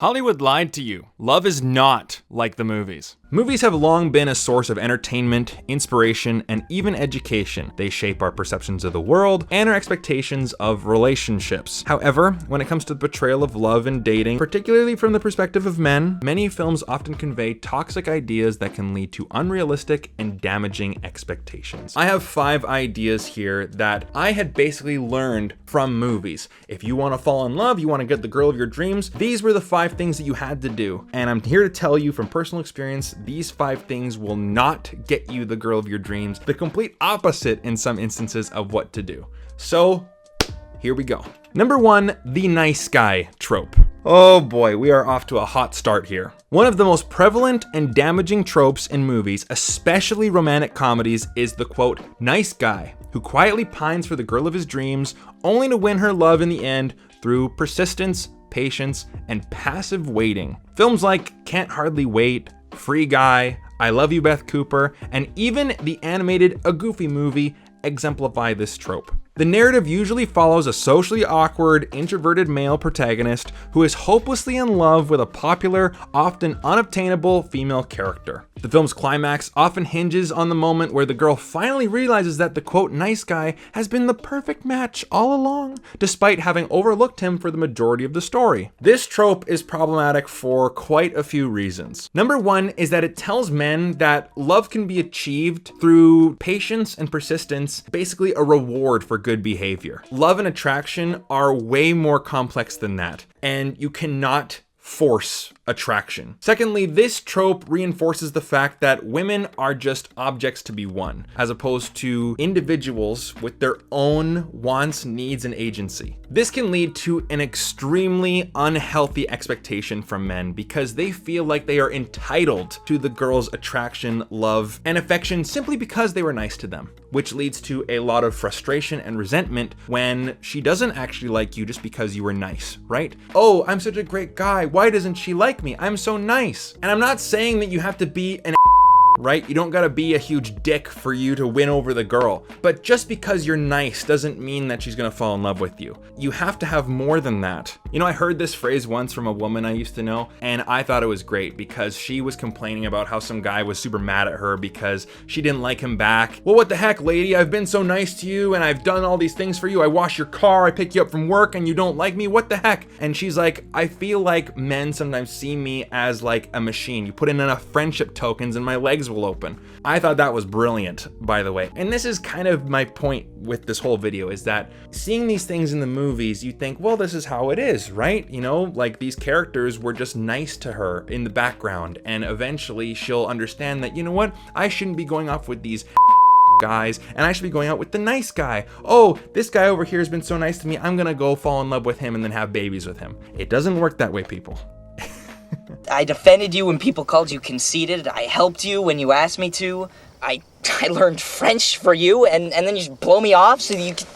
Hollywood lied to you. Love is not like the movies. Movies have long been a source of entertainment, inspiration, and even education. They shape our perceptions of the world and our expectations of relationships. However, when it comes to the portrayal of love and dating, particularly from the perspective of men, many films often convey toxic ideas that can lead to unrealistic and damaging expectations. I have 5 ideas here that I had basically learned from movies. If you want to fall in love, you want to get the girl of your dreams, these were the 5 things that you had to do. And I'm here to tell you from personal experience, these 5 things will not get you the girl of your dreams. The complete opposite in some instances of what to do. So here we go. Number 1, the nice guy trope. Oh boy, we are off to a hot start here. One of the most prevalent and damaging tropes in movies, especially romantic comedies, is the quote, nice guy, who quietly pines for the girl of his dreams, only to win her love in the end through persistence, patience, and passive waiting. Films like Can't Hardly Wait, Free Guy, I Love You, Beth Cooper, and even the animated A Goofy Movie exemplify this trope. The narrative usually follows a socially awkward, introverted male protagonist who is hopelessly in love with a popular, often unobtainable female character. The film's climax often hinges on the moment where the girl finally realizes that the quote nice guy has been the perfect match all along, despite having overlooked him for the majority of the story. This trope is problematic for quite a few reasons. Number 1 is that it tells men that love can be achieved through patience and persistence, basically a reward for good behavior. Love and attraction are way more complex than that, and you cannot force attraction. Secondly, this trope reinforces the fact that women are just objects to be won, as opposed to individuals with their own wants, needs, and agency. This can lead to an extremely unhealthy expectation from men because they feel like they are entitled to the girl's attraction, love, and affection simply because they were nice to them, which leads to a lot of frustration and resentment when she doesn't actually like you just because you were nice, right? Oh, I'm such a great guy. Why doesn't she like me? I'm so nice. And I'm not saying that you have to be an right? You don't gotta be a huge dick for you to win over the girl. But just because you're nice doesn't mean that she's gonna fall in love with you. You have to have more than that. You know, I heard this phrase once from a woman I used to know, and I thought it was great because she was complaining about how some guy was super mad at her because she didn't like him back. Well, what the heck, lady? I've been so nice to you and I've done all these things for you. I wash your car, I pick you up from work, and you don't like me? What the heck? And she's like, I feel like men sometimes see me as like a machine. You put in enough friendship tokens and my legs will open. I thought that was brilliant, by the way. And this is kind of my point with this whole video, is that seeing these things in the movies, you think, well, this is how it is, right? You know, like these characters were just nice to her in the background, and eventually she'll understand that, you know what, I shouldn't be going off with these guys, and I should be going out with the nice guy. Oh, this guy over here has been so nice to me, I'm gonna go fall in love with him and then have babies with him. It doesn't work that way, people. I defended you when people called you conceited. I helped you when you asked me to. I learned French for you, and then you just blow me off so you can...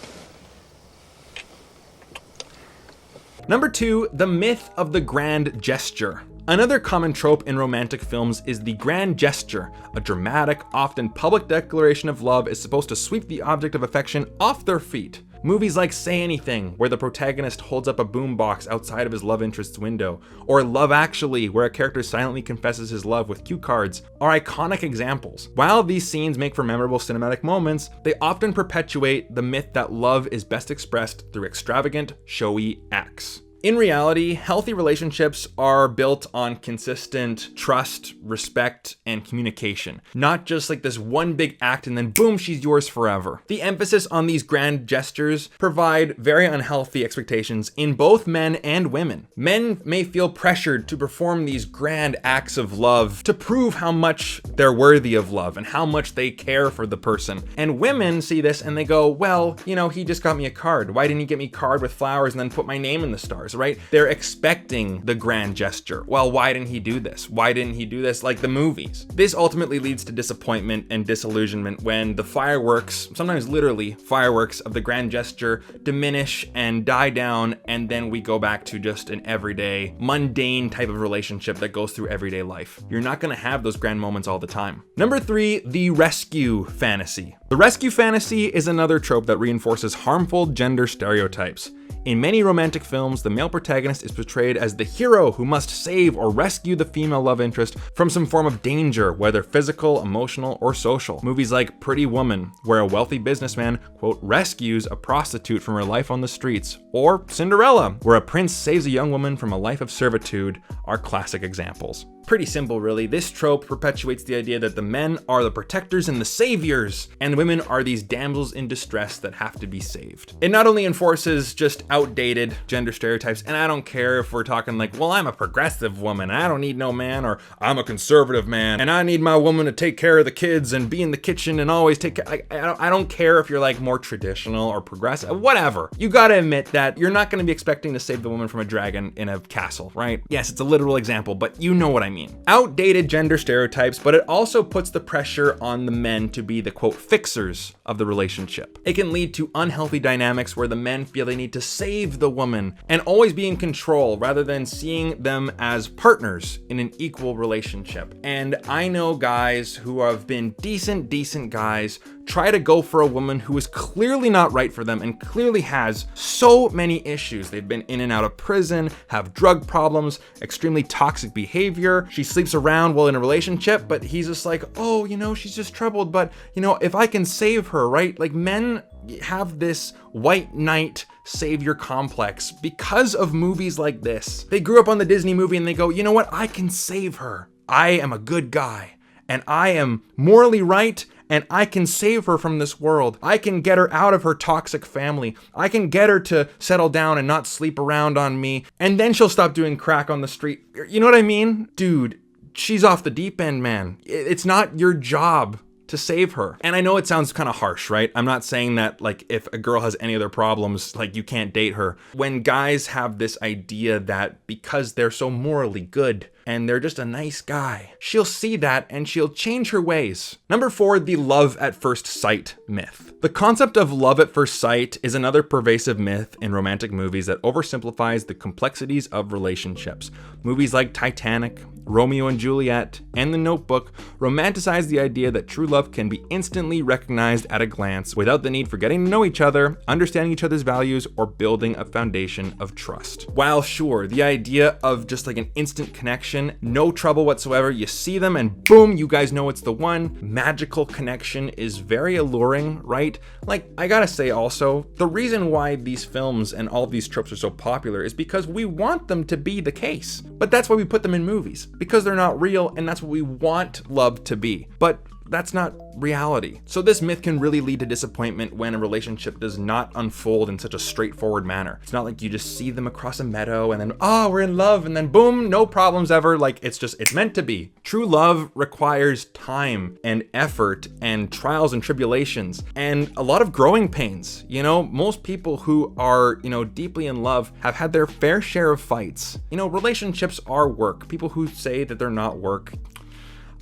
Number 2, the myth of the grand gesture. Another common trope in romantic films is the grand gesture. A dramatic, often public declaration of love is supposed to sweep the object of affection off their feet. Movies like Say Anything, where the protagonist holds up a boombox outside of his love interest's window, or Love Actually, where a character silently confesses his love with cue cards, are iconic examples. While these scenes make for memorable cinematic moments, they often perpetuate the myth that love is best expressed through extravagant, showy acts. In reality, healthy relationships are built on consistent trust, respect, and communication. Not just like this one big act and then boom, she's yours forever. The emphasis on these grand gestures provide very unhealthy expectations in both men and women. Men may feel pressured to perform these grand acts of love to prove how much they're worthy of love and how much they care for the person. And women see this and they go, well, you know, he just got me a card. Why didn't he get me a card with flowers and then put my name in the stars? Right? They're expecting the grand gesture. Well, why didn't he do this? Why didn't he do this like the movies? This ultimately leads to disappointment and disillusionment when the fireworks, sometimes literally fireworks of the grand gesture, diminish and die down, and then we go back to just an everyday, mundane type of relationship that goes through everyday life. You're not gonna have those grand moments all the time. Number 3, the rescue fantasy. The rescue fantasy is another trope that reinforces harmful gender stereotypes. In many romantic films, the male protagonist is portrayed as the hero who must save or rescue the female love interest from some form of danger, whether physical, emotional, or social. Movies like Pretty Woman, where a wealthy businessman, quote, rescues a prostitute from her life on the streets, or Cinderella, where a prince saves a young woman from a life of servitude, are classic examples. Pretty simple, really. This trope perpetuates the idea that the men are the protectors and the saviors, and the women are these damsels in distress that have to be saved. It not only enforces just outdated gender stereotypes, and I don't care if we're talking like, well, I'm a progressive woman, I don't need no man, or I'm a conservative man, and I need my woman to take care of the kids and be in the kitchen and always take care. I don't care if you're like more traditional or progressive, whatever. You gotta admit that you're not gonna be expecting to save the woman from a dragon in a castle, right? Yes, it's a literal example, but you know what I mean. Outdated gender stereotypes, but it also puts the pressure on the men to be the quote fixers of the relationship. It can lead to unhealthy dynamics where the men feel they need to save the woman and always be in control rather than seeing them as partners in an equal relationship. And I know guys who have been decent guys try to go for a woman who is clearly not right for them and clearly has so many issues. They've been in and out of prison, have drug problems, extremely toxic behavior. She sleeps around while in a relationship, but he's just like, oh, you know, she's just troubled, but you know, if I can save her, right? Like men have this white knight savior complex because of movies like this. They grew up on the Disney movie and they go, you know what? I can save her. I am a good guy and I am morally right. And I can save her from this world. I can get her out of her toxic family. I can get her to settle down and not sleep around on me. And then she'll stop doing crack on the street. You know what I mean? Dude, she's off the deep end, man. It's not your job to save her. And I know it sounds kind of harsh, right? I'm not saying that like if a girl has any other problems, like you can't date her. When guys have this idea that because they're so morally good and they're just a nice guy, she'll see that and she'll change her ways. Number 4, the love at first sight myth. The concept of love at first sight is another pervasive myth in romantic movies that oversimplifies the complexities of relationships. Movies like Titanic, Romeo and Juliet, and The Notebook romanticize the idea that true love can be instantly recognized at a glance without the need for getting to know each other, understanding each other's values, or building a foundation of trust. While sure, the idea of just like an instant connection, no trouble whatsoever, you see them and boom, you guys know it's the one, magical connection is very alluring, right? Like, I gotta say also, the reason why these films and all these tropes are so popular is because we want them to be the case. But that's why we put them in movies, because they're not real and that's what we want love to be. But that's not reality. So this myth can really lead to disappointment when a relationship does not unfold in such a straightforward manner. It's not like you just see them across a meadow and then, oh, we're in love, and then boom, no problems ever. Like it's meant to be. True love requires time and effort and trials and tribulations and a lot of growing pains. You know, most people who are, deeply in love have had their fair share of fights. Relationships are work. People who say that they're not work,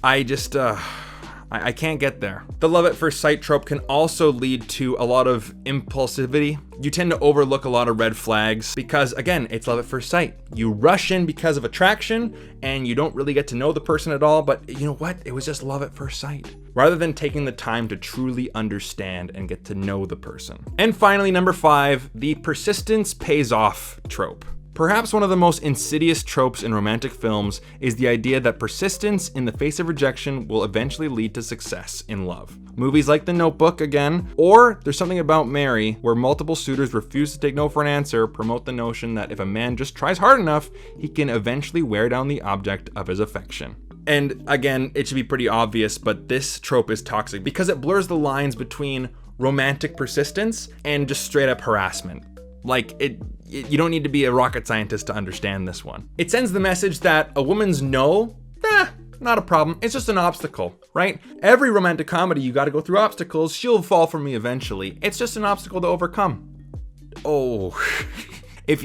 I can't get there. The love at first sight trope can also lead to a lot of impulsivity. You tend to overlook a lot of red flags because, again, it's love at first sight. You rush in because of attraction and you don't really get to know the person at all, but you know what? It was just love at first sight, rather than taking the time to truly understand and get to know the person. And finally, number 5, the persistence pays off trope. Perhaps one of the most insidious tropes in romantic films is the idea that persistence in the face of rejection will eventually lead to success in love. Movies like The Notebook, again, or There's Something About Mary, where multiple suitors refuse to take no for an answer, promote the notion that if a man just tries hard enough, he can eventually wear down the object of his affection. And again, it should be pretty obvious, but this trope is toxic because it blurs the lines between romantic persistence and just straight up harassment. You don't need to be a rocket scientist to understand this one. It sends the message that a woman's no, not a problem. It's just an obstacle, right? Every romantic comedy, you got to go through obstacles. She'll fall for me eventually. It's just an obstacle to overcome. Oh, if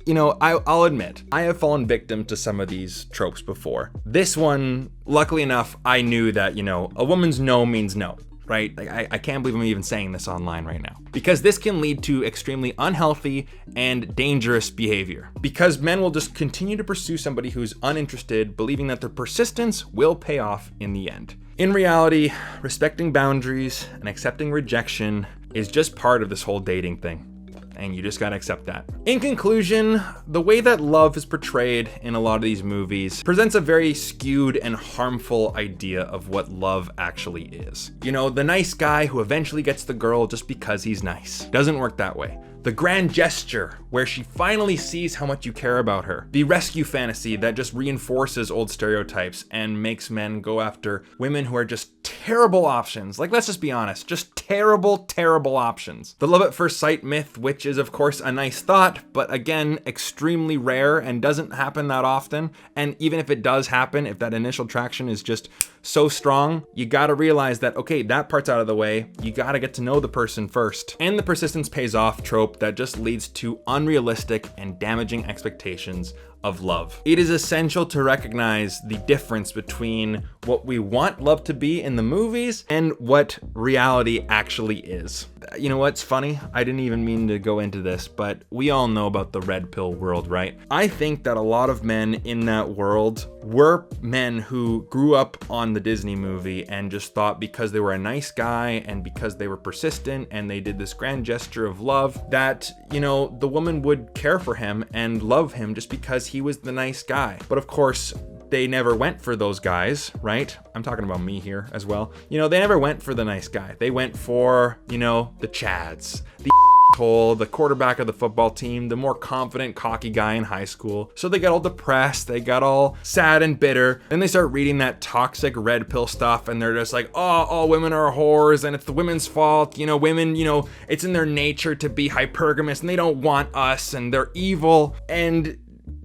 I'll admit, I have fallen victim to some of these tropes before. This one, luckily enough, I knew that, a woman's no means no. Right? I can't believe I'm even saying this online right now. Because this can lead to extremely unhealthy and dangerous behavior. Because men will just continue to pursue somebody who's uninterested, believing that their persistence will pay off in the end. In reality, respecting boundaries and accepting rejection is just part of this whole dating thing. and you just gotta accept that. In conclusion, the way that love is portrayed in a lot of these movies presents a very skewed and harmful idea of what love actually is. You know, the nice guy who eventually gets the girl just because he's nice. Doesn't work that way. The grand gesture where she finally sees how much you care about her. The rescue fantasy that just reinforces old stereotypes and makes men go after women who are just terrible options. Like, let's just be honest, just terrible options. The love at first sight myth, which is of course a nice thought, but again, extremely rare and doesn't happen that often. And even if it does happen, if that initial traction is just so strong, you gotta realize that, okay, that part's out of the way. You gotta get to know the person first. And the persistence pays off trope that just leads to unrealistic and damaging expectations of love. It is essential to recognize the difference between what we want love to be in the movies and what reality actually is. You know what's funny? I didn't even mean to go into this, but we all know about the red pill world, right? I think that a lot of men in that world were men who grew up on the Disney movie and just thought because they were a nice guy and because they were persistent and they did this grand gesture of love that, you know, the woman would care for him and love him just because he was the nice guy. But of course, they never went for those guys, right? I'm talking about me here as well. You know, they never went for the nice guy. They went for, you know, the Chads, the asshole, the quarterback of the football team, the more confident, cocky guy in high school. So they got all depressed, they got all sad and bitter. Then they start reading that toxic red pill stuff and they're just like, oh, all women are whores and it's the women's fault. You know, women, you know, it's in their nature to be hypergamous and they don't want us and they're evil. And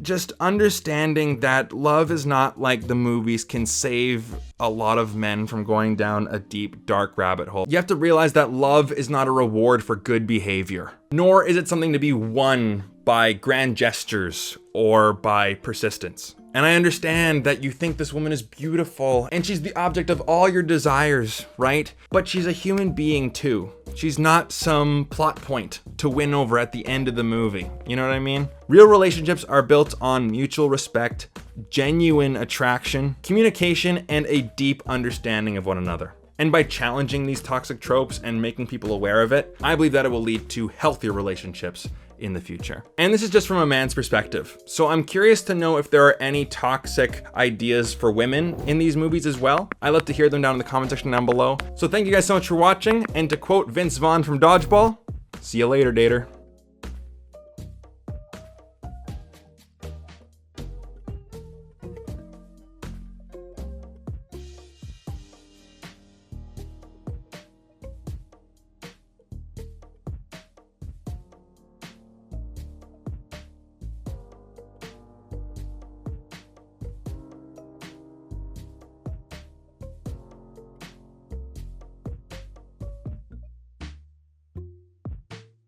just understanding that love is not like the movies can save a lot of men from going down a deep, dark rabbit hole. You have to realize that love is not a reward for good behavior, nor is it something to be won by grand gestures or by persistence. And I understand that you think this woman is beautiful and she's the object of all your desires, right? But she's a human being too. She's not some plot point to win over at the end of the movie. You know what I mean? Real relationships are built on mutual respect, genuine attraction, communication, and a deep understanding of one another. And by challenging these toxic tropes and making people aware of it, I believe that it will lead to healthier relationships in the future. And this is just from a man's perspective. So I'm curious to know if there are any toxic ideas for women in these movies as well. I'd love to hear them down in the comment section down below. So thank you guys so much for watching. And to quote Vince Vaughn from Dodgeball, see you later, dater.